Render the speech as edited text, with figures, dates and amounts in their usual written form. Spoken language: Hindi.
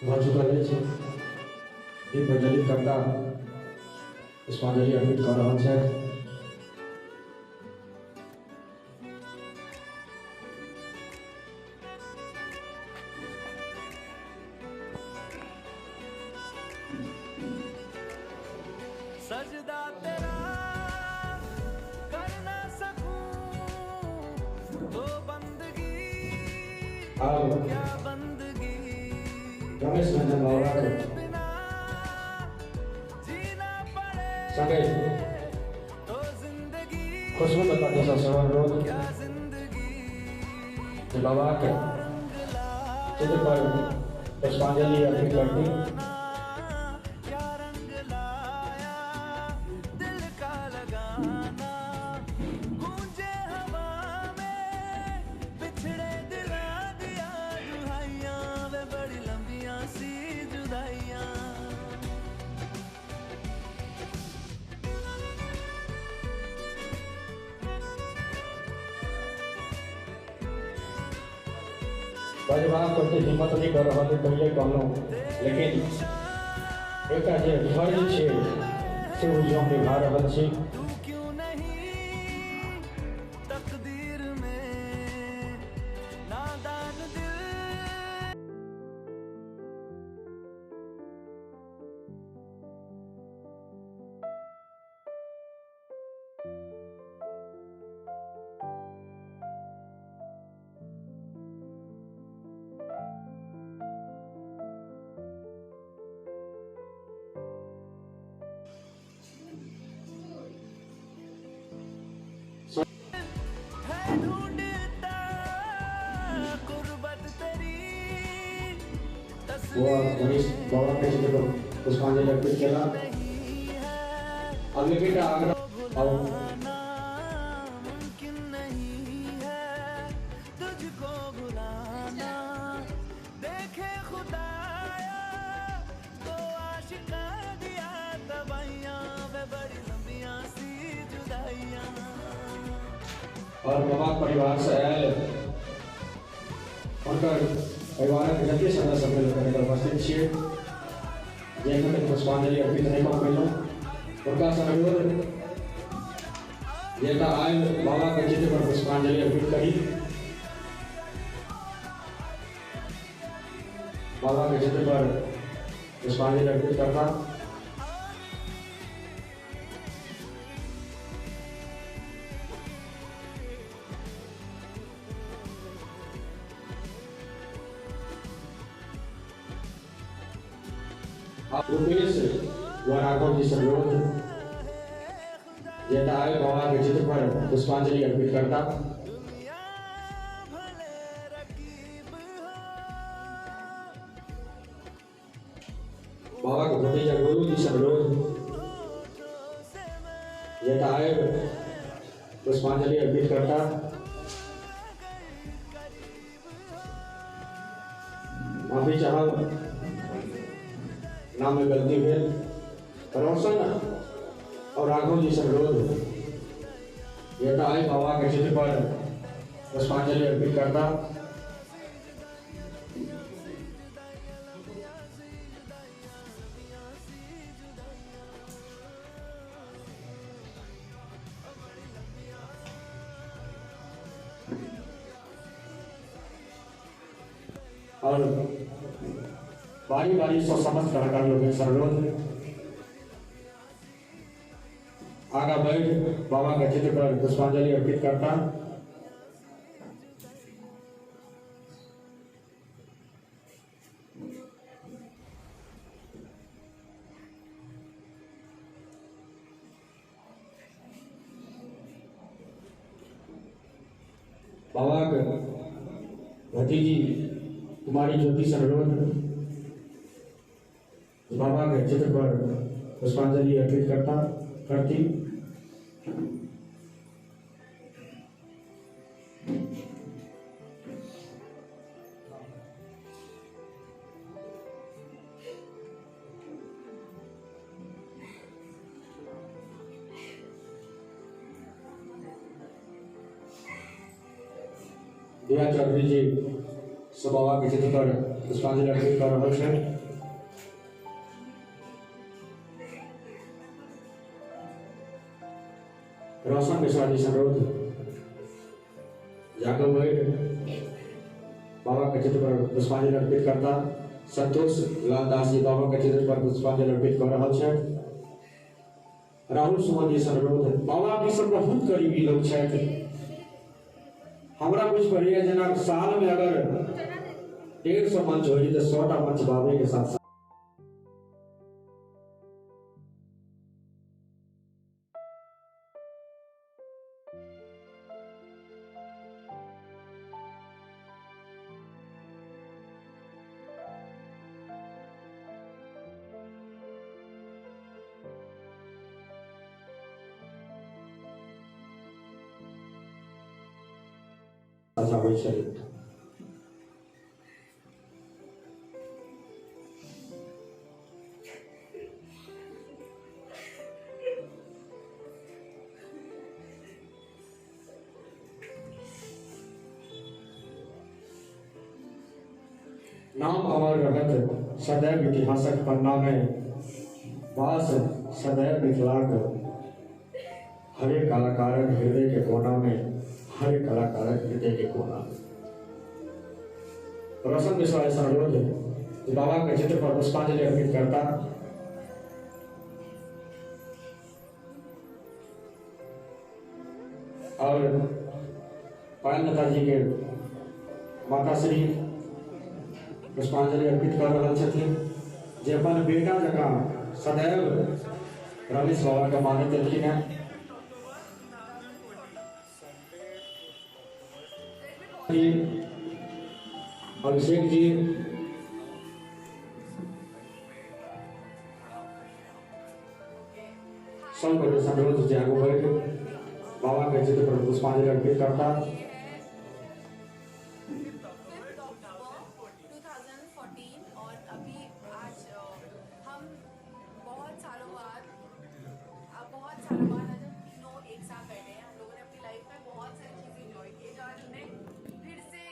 भऽ चुकल अछि। ई प्रज्वलित करता पुष्पांजलि अर्पित कऽ रहल छथि। सजदा तेरा कर ना सकूं तो बंदगी क्या बंदगी रमेश रंजन बाबा बिना जीना पड़े संगे तो जिंदगी खुशबू दत्ता जैसा अनुरोध क्या जिंदगी बाबा के रंग लाया चित्र पर पुष्पांजलि अर्पित करती क्या रंग लाया दिल का लगाना गूंजे हवा में बिछड़े दिला दिया दुहाइयां वे बड़ी लंबियां सी जुदाइयां बजवान करते हिम्मत नहीं कर रहा थे पहले कहलूँ, लेकिन एक जे फर्ज छे से उद्यम निभा रहल छी। तू क्यों नहीं तकदीर में नादान दिल है ढूंढता कुर्बत तेरी वो मनीष बाबा के चित्र पर पुष्पांजलि अर्पित किया। नहीं है अगले बेटा आगरा और भुलाना मुमकिन नहीं है तुझको भुलाना देखे खुदाया तो आशिका दिया तबाहियां वे बड़ी लंबियां सी जुदाइयां और बाबा परिवार से आयल उनका परिवार के जते सदस्य मिलकर उपस्थित छे जिनके पुष्पांजलि अर्पित नहीं कर पेलो उनका अनुरोध जेता आयल बाबा के चित्र पर पुष्पांजलि अर्पित करी। बाबा के चित्र पर पुष्पांजलि अर्पित करता आप रुपेश व राघव जी सरोज जेता आयल बाबा के चित्र पर पुष्पांजलि अर्पित करता दुनिया भले रकीब हो बाबा के भतीजा गुरु जी सरोज से मैं जेता आयल पुष्पांजलि अर्पित करता माफी चाहब नाम में गलती भेल। रोशन और राघव जी सरोज जेता आयल बाबा के चित्र पर पुष्पांजलि अर्पित करता और बारी बारी से समस्त कलाकारों के सरोज आगा बैठ बाबा के चित्र पर पुष्पांजलि अर्पित करता बाबा के भतीजी कुमारी ज्योति सरोज बाबा के चित्र पर पुष्पांजलि अर्पित करती दिया चौधरी जी सब बाबा के चित्र पर पुष्पांजलि अर्पित कर रहल छथि। रोशन मिश्रा जी संरोध जागो बैठ बाबा के चित्र पर पुष्पांजलि अर्पित करता संतोष लाल दास जी बाबा के चित्र पर पुष्पांजलि अर्पित कर रहा है। राहुल सुमन जी संरोध बाबा के सब बहुत करीबी लोग छथि। हमरा कुछ बढ़िया जना साल में अगर 150 मंच हो तो 100टा मंच बाबे के साथ वैशाली नाम अमर रहत सदैव इतिहासक पन्ना में वास सदैव मिथिलाक हरे कलाकार हृदय के कोना में हर कलाकार हृदय के कोना में। रोशन मिश्रा संरोध बाबा के चित्र पर पुष्पांजलि अर्पित करता और पायल लता जी के माता श्री पुष्पांजलि अर्पित कर रहा छथिन जे अपन बेटा जकाँ सदैव रमेश बाबा के मानैत एलखिन हैं। अभिषेक जी संघ संरोध जागो बैठ बाबा के चित्र पर पुष्पांजलि अर्पित करता